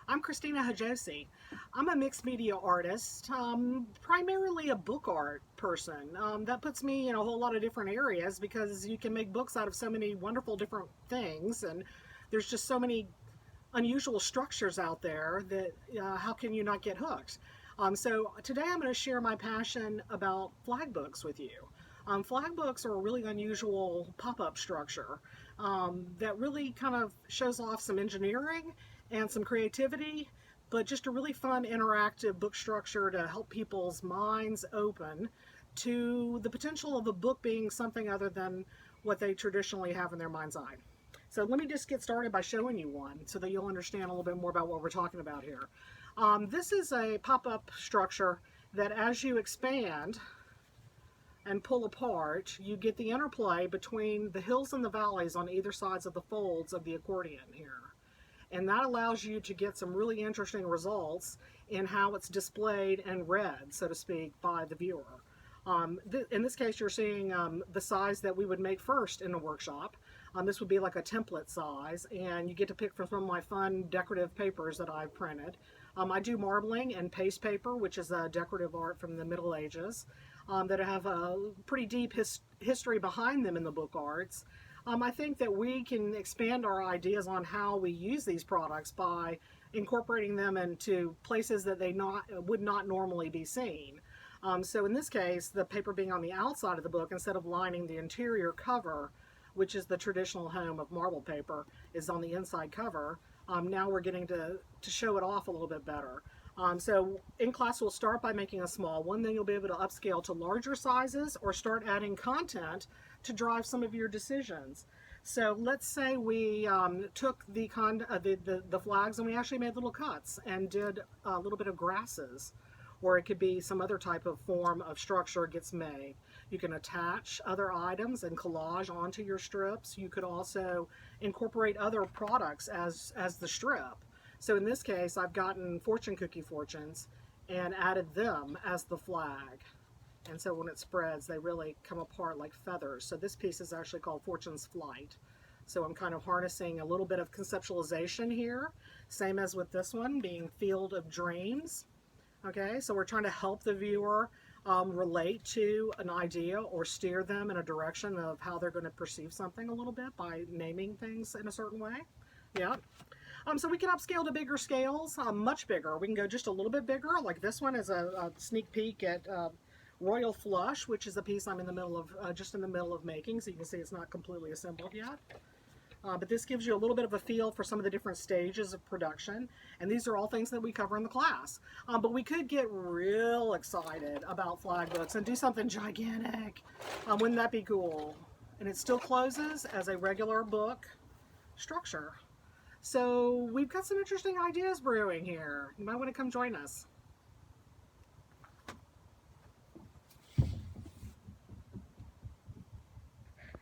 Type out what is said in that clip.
I'm Cristina Hajosy. I'm a mixed media artist, primarily a book art person. That puts me in a whole lot of different areas because you can make books out of so many wonderful different things, and there's just so many unusual structures out there that how can you not get hooked? So today I'm going to share my passion about flag books with you. Flag books are a really unusual pop-up structure that really kind of shows off some engineering and some creativity, but just a really fun interactive book structure to help people's minds open to the potential of a book being something other than what they traditionally have in their mind's eye. So let me just get started by showing you one so that you'll understand a little bit more about what we're talking about here. This is a pop-up structure that as you expand and pull apart, you get the interplay between the hills and the valleys on either sides of the folds of the accordion here. And that allows you to get some really interesting results in how it's displayed and read, so to speak, by the viewer. In this case, you're seeing the size that we would make first in a workshop. This would be like a template size, and you get to pick from some of my fun decorative papers that I've printed. I do marbling and paste paper, which is a decorative art from the Middle Ages, that have a pretty deep history behind them in the book arts. I think that we can expand our ideas on how we use these products by incorporating them into places that they would not normally be seen. So in this case, the paper being on the outside of the book instead of lining the interior cover, which is the traditional home of marble paper, is on the inside cover. Now we're getting to show it off a little bit better. So in class we'll start by making a small one, then you'll be able to upscale to larger sizes or start adding content to drive some of your decisions. So let's say we took the flags and we actually made little cuts and did a little bit of grasses, or it could be some other type of form of structure gets made. You can attach other items and collage onto your strips. You could also incorporate other products as the strip. So in this case, I've gotten fortune cookie fortunes and added them as the flag. And so when it spreads, they really come apart like feathers. So this piece is actually called Fortune's Flight. So I'm kind of harnessing a little bit of conceptualization here. Same as with this one being Field of Dreams. Okay, so we're trying to help the viewer relate to an idea or steer them in a direction of how they're going to perceive something a little bit by naming things in a certain way. Yeah. So we can upscale to bigger scales, much bigger. We can go just a little bit bigger, like this one is a sneak peek at Royal Flush, which is a piece I'm in the middle of, just in the middle of making, so you can see it's not completely assembled yet. But this gives you a little bit of a feel for some of the different stages of production, and these are all things that we cover in the class. But we could get real excited about flag books and do something gigantic. Wouldn't that be cool? And it still closes as a regular book structure. So we've got some interesting ideas brewing here. You might want to come join us.